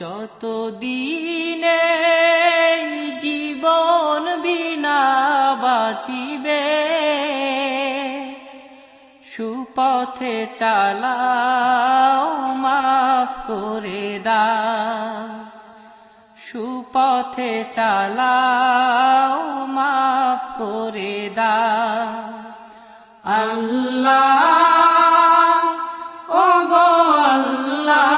যত দিনে জীবন বিনা বাঁচিবে, সুপথে চালাও মাফ করে দাও, সুপথে চালাও মাফ করে দাও। আল্লাহ